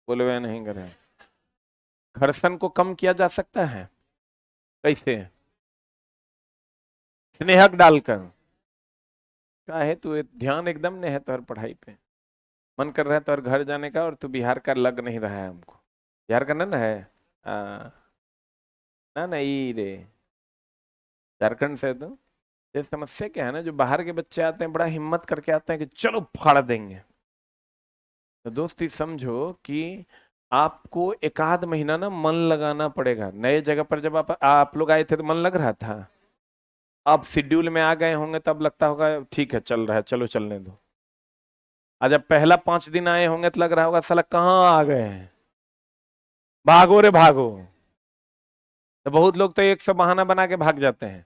बोले वे नहीं करे, घर्षण को कम किया जा सकता है कैसे? स्नेहक डालकर। क्या है तू ध्यान एकदम नहीं है तो पढ़ाई पे, मन कर रहा है तो घर जाने का, और तू बिहार का लग नहीं रहा है हमको। बिहार का ना है? आ, ना नहीं रे, झारखंड से तू। ये समस्या क्या है ना, जो बाहर के बच्चे आते हैं बड़ा हिम्मत करके आते हैं कि चलो फाड़ देंगे। तो दोस्ती समझो कि आपको एक आध महीना ना मन लगाना पड़ेगा नए जगह पर। जब आप लोग आए थे तो मन लग रहा था, आप शेड्यूल में आ गए होंगे तब लगता होगा ठीक है चल रहा है चलो चलने दो। आज जब पहला 5 दिन आए होंगे तो लग रहा होगा साला कहाँ आ गए हैं, भागो रे भागो। तो बहुत लोग तो एक सौ बहाना बना के भाग जाते हैं।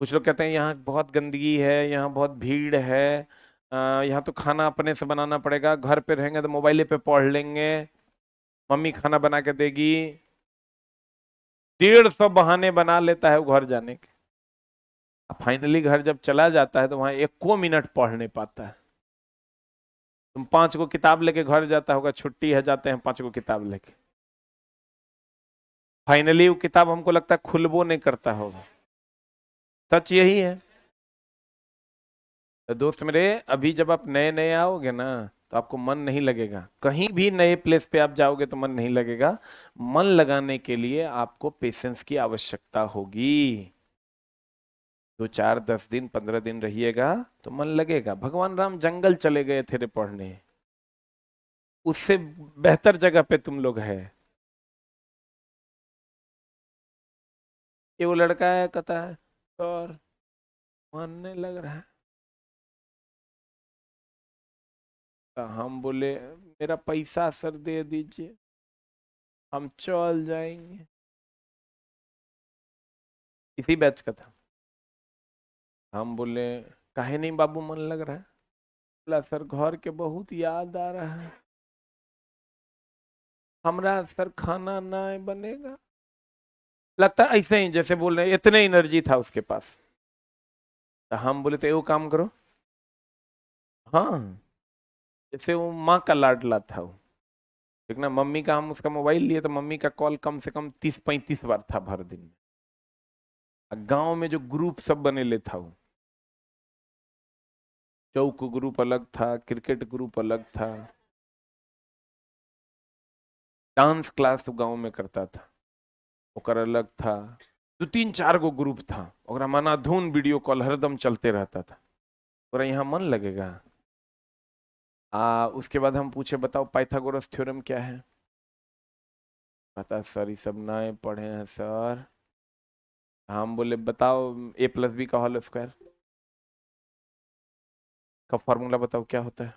कुछ लोग कहते हैं यहाँ बहुत गंदगी है, यहाँ बहुत भीड़ है, यहाँ तो खाना अपने से बनाना पड़ेगा, घर पे रहेंगे तो मोबाइल पे पढ़ लेंगे, मम्मी खाना बना के देगी। 150 बहाने बना लेता है वो घर जाने के। फाइनली घर जब चला जाता है तो वहां 1 मिनट पढ़ नहीं पाता है। तुम 5 गो किताब लेके घर जाता होगा, छुट्टी है जाते हैं 5 गो किताब लेके, फाइनली वो किताब हमको लगता है खुलबो नहीं करता होगा। सच यही है। तो दोस्त मेरे, अभी जब आप नए नए आओगे ना तो आपको मन नहीं लगेगा, कहीं भी नए प्लेस पे आप जाओगे तो मन नहीं लगेगा। मन लगाने के लिए आपको पेशेंस की आवश्यकता होगी। 2 4 10 दिन 15 दिन रहिएगा तो मन लगेगा। भगवान राम जंगल चले गए थे रे पढ़ने, उससे बेहतर जगह पे तुम लोग है। ये वो लड़का है कहता है और मन नहीं लग रहा है। तो हम बोले मेरा पैसा सर दे दीजिए, हम चल जाएंगे। इसी बैच का था। हम बोले काहे नहीं बाबू मन लग रहा है? बोला सर घर के बहुत याद आ रहा है, हमरा सर खाना ना बनेगा। लगता है ऐसे ही जैसे बोल रहे हैं, इतने एनर्जी था उसके पास। तो हम बोले तो वो काम करो। हाँ, जैसे वो माँ का लाडला था वो। ठीक ना, मम्मी का हम उसका मोबाइल लिए तो मम्मी का कॉल कम से कम 30 35 बार था भर दिन में। गांव में जो ग्रुप सब बने ले था वो, चौक ग्रुप अलग था, क्रिकेट ग्रुप अलग था, डांस क्लास गांव में करता था ओकर अलग था, 2 3 4 गो ग्रुप था। और मना धुन वीडियो कॉल हरदम चलते रहता था। और यहाँ मन लगेगा? उसके बाद हम पूछे बताओ पाइथागोरस थ्योरम क्या है? पता सर ये सब नए पढ़े हैं सर। हम बोले बताओ A+B का होल स्क्वायर का फॉर्मूला बताओ क्या होता है?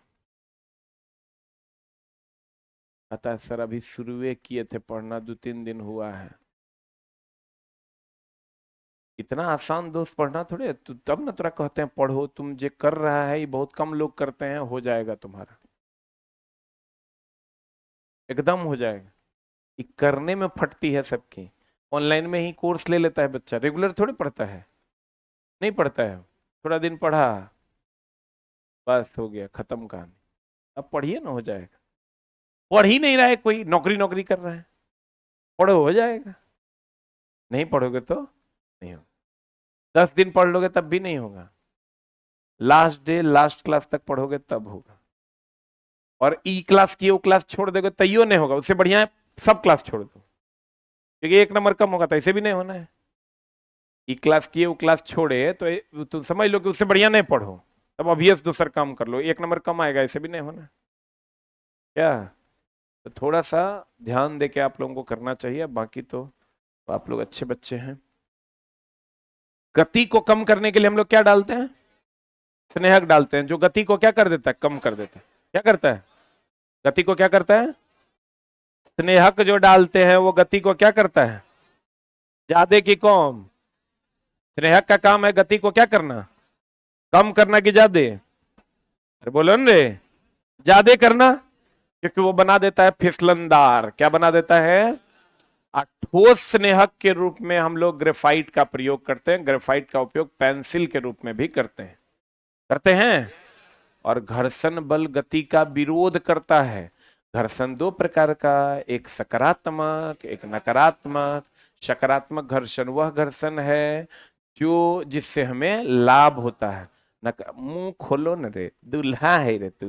पता है सर अभी शुरुए किए थे पढ़ना, 2 3 दिन हुआ है। इतना आसान दोस्त पढ़ना थोड़े है, तू तब ना तुरा कहते हैं पढ़ो, तुम जे कर रहा है ये बहुत कम लोग करते हैं, हो जाएगा तुम्हारा, एकदम हो जाएगा। ये करने में फटती है सबकी। ऑनलाइन में ही कोर्स ले लेता है बच्चा, रेगुलर थोड़ी पढ़ता है। नहीं पढ़ता है, थोड़ा दिन पढ़ा बस हो गया खत्म कहानी। अब पढ़िए ना हो जाएगा। पढ़ ही नहीं रहा है कोई, नौकरी नौकरी कर रहा है, पढ़ो हो जाएगा। नहीं पढ़ोगे तो नहीं होगा। 10 दिन पढ़ लोगे तब भी नहीं होगा। लास्ट डे लास्ट क्लास तक पढ़ोगे तब होगा। और ई क्लास की वो क्लास छोड़ दोगे तैयो नहीं होगा, उससे बढ़िया है सब क्लास छोड़ दो, क्योंकि 1 नंबर कम होगा तो ऐसे भी नहीं होना है। ई क्लास की वो क्लास छोड़े तो समझ लो कि उससे बढ़िया नहीं पढ़ो, तब ऑब्वियस दूसरा काम कर लो, 1 नंबर कम आएगा, ऐसे भी नहीं होना। क्या? तो थोड़ा सा ध्यान दे के आप लोगों को करना चाहिए, बाकी तो आप लोग अच्छे बच्चे हैं। गति को कम करने के लिए हम लोग क्या डालते हैं? स्नेहक डालते हैं, जो गति को क्या कर देता है? कम कर देता है। क्या करता है? गति को क्या करता है? स्नेहक जो डालते हैं वो गति को क्या करता है? ज्यादा की कम। स्नेहक का काम है गति को क्या करना? कम करना कि ज्यादा? अरे बोलो न रे, ज्यादा करना, क्योंकि वो बना देता है फिसलनदार। क्या बना देता है? ठोस स्नेहक के रूप में हम लोग ग्रेफाइट का प्रयोग करते हैं। ग्रेफाइट का उपयोग पेंसिल के रूप में भी करते हैं, करते हैं। और घर्षण बल गति का विरोध करता है। घर्षण दो प्रकार का, एक सकारात्मक, एक नकारात्मक। सकारात्मक घर्षण वह घर्षण है जो जिससे हमें लाभ होता है। मुंह खोलो न रे, दूल्हा है रे तू,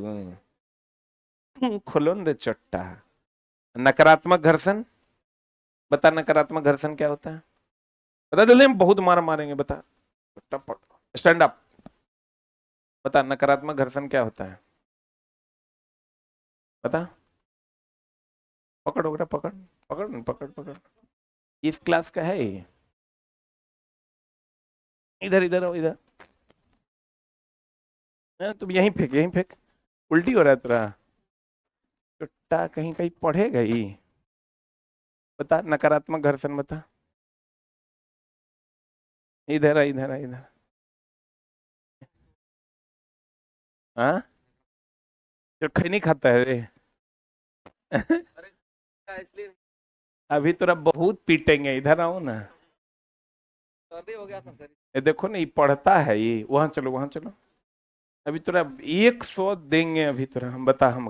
मुंह खोलो न रे चट्टा। नकारात्मक घर्षण बता, नकारात्मक घर्षण क्या होता है? बता जल्दी, हम बहुत मार मारेंगे। बता, स्टैंड अप, बता नकारात्मक घर्षण क्या होता है? बता। पकड़ बेटा, पकड़ पकड़ पकड़ पकड़। इस क्लास का है ये। इधर इधर आओ, इधर। तुम यहीं फेंक, यहीं फेंक। उल्टी हो रहा है तेरा, चुट्टा कहीं कहीं पढ़ेगा ही। बता नकारात्मक घर्षण, बता। इधर आ, इधर आ, इधर। हाँ, जो खैनी खाता है रे। अभी तोरा बहुत पीटेंगे, इधर आओ ना। सर्दी हो गया था सर। ये देखो ना, ये पढ़ता है ये। वहां चलो, वहां चलो। अभी तोरा 100 देंगे अभी तोरा, हम बता। हम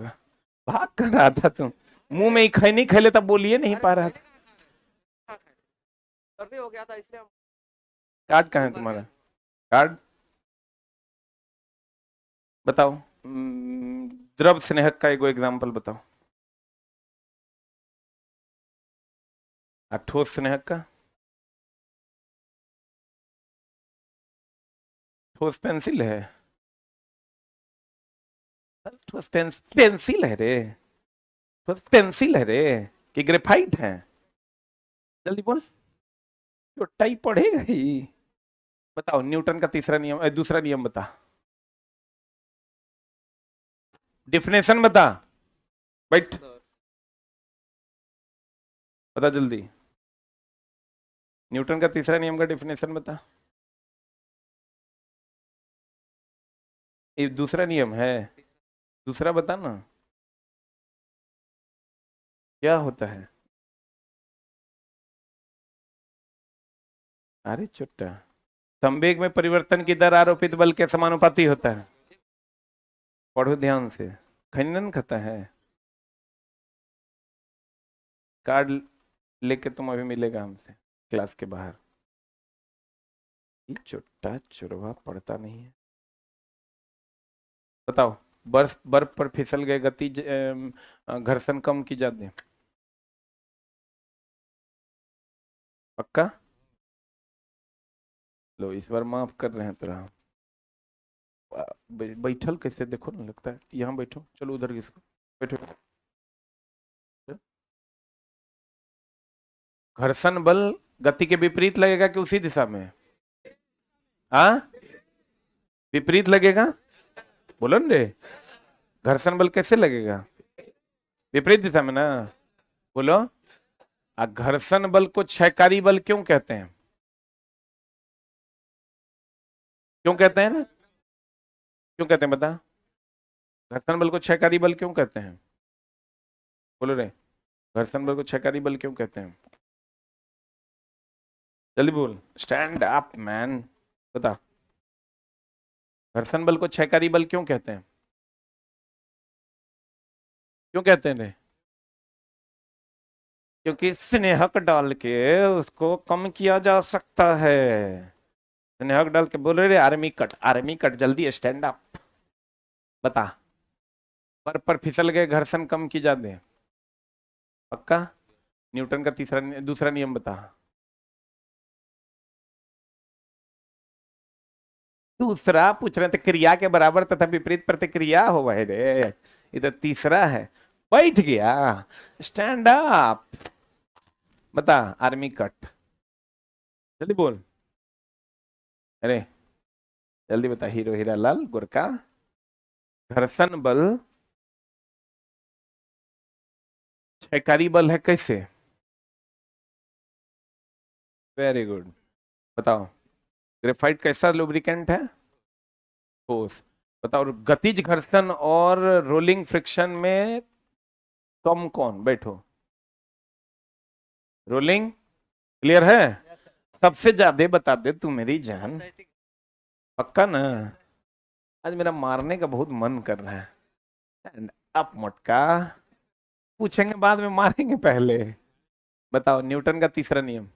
भाग कर रहा था तुम, मुंह में ही खैनी खेले तब बोलिए नहीं पा रहा था। सर्दी हो गया था इसलिए। कार्ड कहाँ है तुम्हारा? कार्ड बताओ। द्रव स्नेहक का एगो एग्जाम्पल बताओ। ठोस स्नेहक का? ठोस पेंसिल है। ठोस पेंसिल है रे। ठोस पेंसिल है रे कि ग्रेफाइट है? जल्दी बोल, जो टाइप पढ़ेगा ही। बताओ न्यूटन का तीसरा नियम, दूसरा नियम बता। डिफिनेशन बता। बैठ, बता जल्दी। न्यूटन का तीसरा नियम का डिफिनेशन बता। ये दूसरा नियम है, दूसरा बता ना, क्या होता है? अरे चुट्टा, संवेग में परिवर्तन की दर आरोपित बल के समानुपाती होता है। पढ़ो ध्यान से। खनन खाता है। कार्ड लेके तुम अभी मिलेगा हमसे क्लास के बाहर। ये चुट्टा चुरवा पढ़ता नहीं है। बताओ, बर्फ बर्फ पर फिसल गए गति घर्षण कम की जाती है। पक्का? लो इस बार माफ कर रहे हैं तेरा। बैठल कैसे देखो ना, लगता है यहाँ बैठो। चलो उधर किसको बैठो। घर्षण बल गति के विपरीत लगेगा कि उसी दिशा में? हाँ, विपरीत लगेगा। बोलो न रे, घर्षण बल कैसे लगेगा? विपरीत दिशा में ना। बोलो। घर्षण बल को क्षयकारी बल क्यों कहते हैं? क्यों कहते हैं ना? क्यों कहते हैं बता। घर्षण बल को क्षयकारी बल क्यों कहते हैं? बोलो रे, घर्षण बल को क्षयकारी बल क्यों कहते हैं? जल्दी बोल, स्टैंड अप मैन, बता। घर्षण बल को क्षयकारी बल क्यों कहते हैं? क्यों कहते हैं रे? क्योंकि स्नेहक डाल के उसको कम किया जा सकता है। स्नेहक डाल के बोल रहे आर्मी कट, आर्मी कट, जल्दी स्टैंड अप, बता। पर फिसल गए, घर्षण कम की जाते हैं। पक्का? न्यूटन का तीसरा दूसरा नियम बता। दूसरा पूछ रहे थे, क्रिया के बराबर तथा विपरीत प्रतिक्रिया हो वह रे। इधर तीसरा है। बैठ गया, स्टैंड अप, बता। आर्मी कट, जल्दी बोल। अरे जल्दी बता, हीरो हीरा लाल गोरका। घर्षण बल क्षयकारी बल है कैसे? Very good. बताओ, ग्रेफाइट कैसा लुब्रिकेंट है? ठोस। बताओ, गतिज घर्षण और रोलिंग फ्रिक्शन में कम कौन? बैठो। रोलिंग। क्लियर है? सबसे ज्यादा बता दे तू मेरी जान। पक्का ना? आज मेरा मारने का बहुत मन कर रहा है। Stand up मोटका। पूछेंगे बाद में, मारेंगे पहले। बताओ, न्यूटन का तीसरा नियम।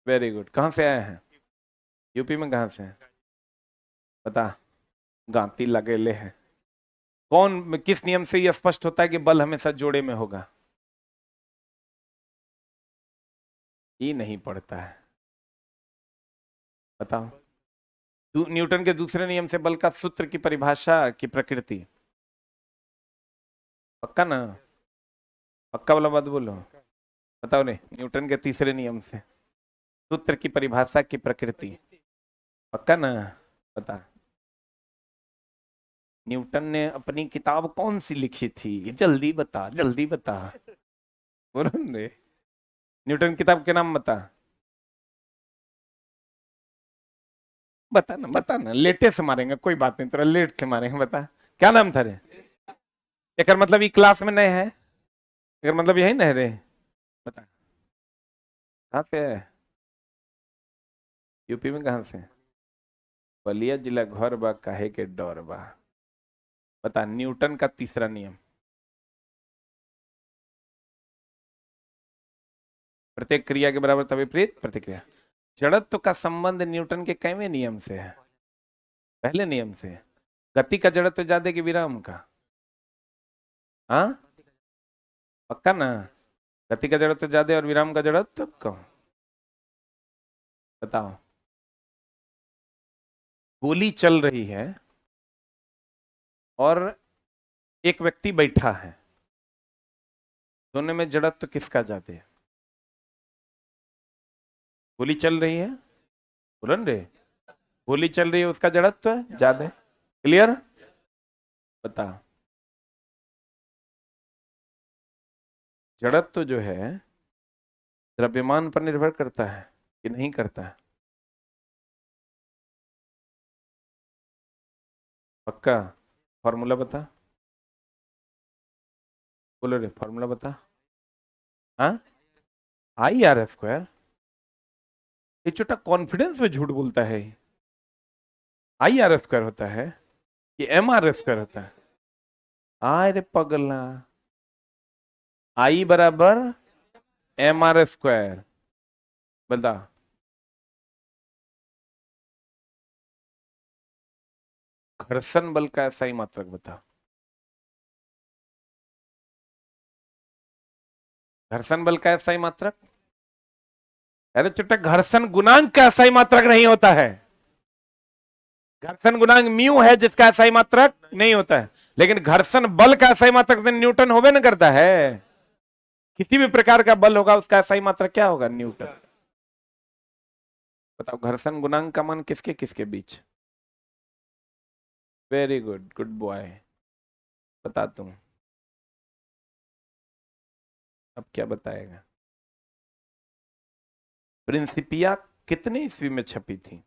Very good. कहाँ से आए हैं? यूपी में कहाँ से हैं? बता। गांती लगेले है। कौन, किस नियम से यह स्पष्ट होता है कि बल हमेशा जोड़े में होगा? ये नहीं पड़ता है। बताओ। न्यूटन के दूसरे नियम से बल का सूत्र की परिभाषा की प्रकृति। पक्का ना? पक्का वाला बात बोलो। बताओ रे, न्यूटन के तीसरे नियम से सूत्र की परिभाषा की प्रकृति। पक्का ना? बता। न्यूटन ने अपनी किताब कौन सी लिखी थी? जल्दी बता, जल्दी बता। बोलो रे। न्यूटन की किताब के नाम बता। बता ना, बता ना। लेटे से मारेंगे, कोई बात नहीं, तेरा लेट से मारेंगे। बता, क्या नाम था रे? एक मतलब ये क्लास में नए है? एक मतलब यही नहीं रे? बता। कहाँ पे है? यूपी में कहाँ से? बलिया जिला घर बा, काहे के डर बा? बता, न्यूटन का तीसरा नियम। प्रत्येक क्रिया के बराबर तभी विपरीत प्रतिक्रिया। जड़त्व का संबंध न्यूटन के कैवें नियम से है? पहले नियम से। गति का जड़त्व ज्यादा कि विराम का? हाँ, पक्का ना? गति का जड़त्व ज्यादा और विराम का जड़त्व कम। बताओ। गोली चल रही है और एक व्यक्ति बैठा है, दोनों में जड़त्व किसका ज्यादा है? गोली चल रही है, बोलन रे। गोली चल रही है, उसका जड़त्व ज्यादा है। क्लियर? बता। जड़त्व जो है द्रव्यमान पर निर्भर करता है कि नहीं करता है? पक्का? फॉर्मूला बता। बोलो रे, फॉर्मूला बता। हाँ, IR²। ये छोटा कॉन्फिडेंस में झूठ बोलता है। IR² होता है कि MR² होता है? अरे पगला। I बराबर MR²। बता। घर्षण बल का सही मात्रक बता। घर्षण बल का सही मात्रक? अरे छोटा, घर्षण गुणांक का सही मात्रक नहीं होता है। घर्षण गुणांक म्यू है जिसका सही मात्रक नहीं होता है, लेकिन घर्षण बल का सही मात्रक तो न्यूटन होवे न करता है। किसी भी प्रकार का बल होगा उसका सही मात्रक क्या होगा? न्यूटन। बताओ, घर्षण गुणांक का मान किसके किसके बीच? Very good, good boy. बता तुम। अब क्या बताएगा? प्रिंसिपिया कितने ईस्वी में छपी थी?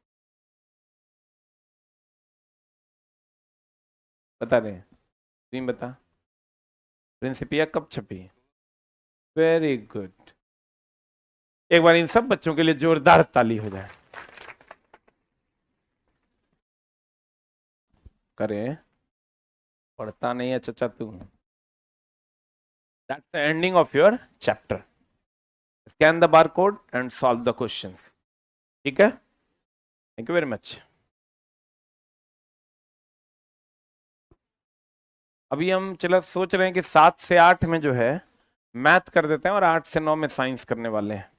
बता रहे? तुम बता। प्रिंसिपिया कब छपी? Very good. एक बार इन सब बच्चों के लिए जोरदार ताली हो जाए। करें। पढ़ता नहीं है चचा तू? That's the ending of your chapter. Scan the bar code and solve the questions. ठीक है? Thank you very much. अभी हम चलो सोच रहे हैं कि 7 से 8 में जो है मैथ कर देते हैं और 8 से 9 में साइंस करने वाले हैं।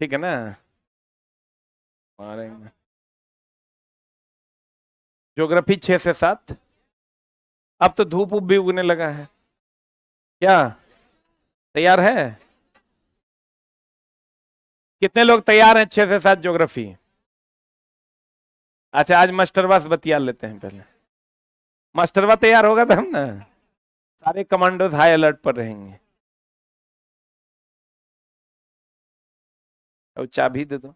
ठीक है ना? मारेंगे। ज्योग्राफी 6 से 7। अब तो धूप उप भी उगने लगा है। क्या? तैयार है? कितने लोग तैयार हैं 6 से 7 ज्योग्राफी? अच्छा, आज मास्टरवा से बतिया लेते हैं पहले। मास्टरवा तैयार होगा तो हम ना सारे कमांडोज हाई अलर्ट पर रहेंगे। और चाबी दे दो।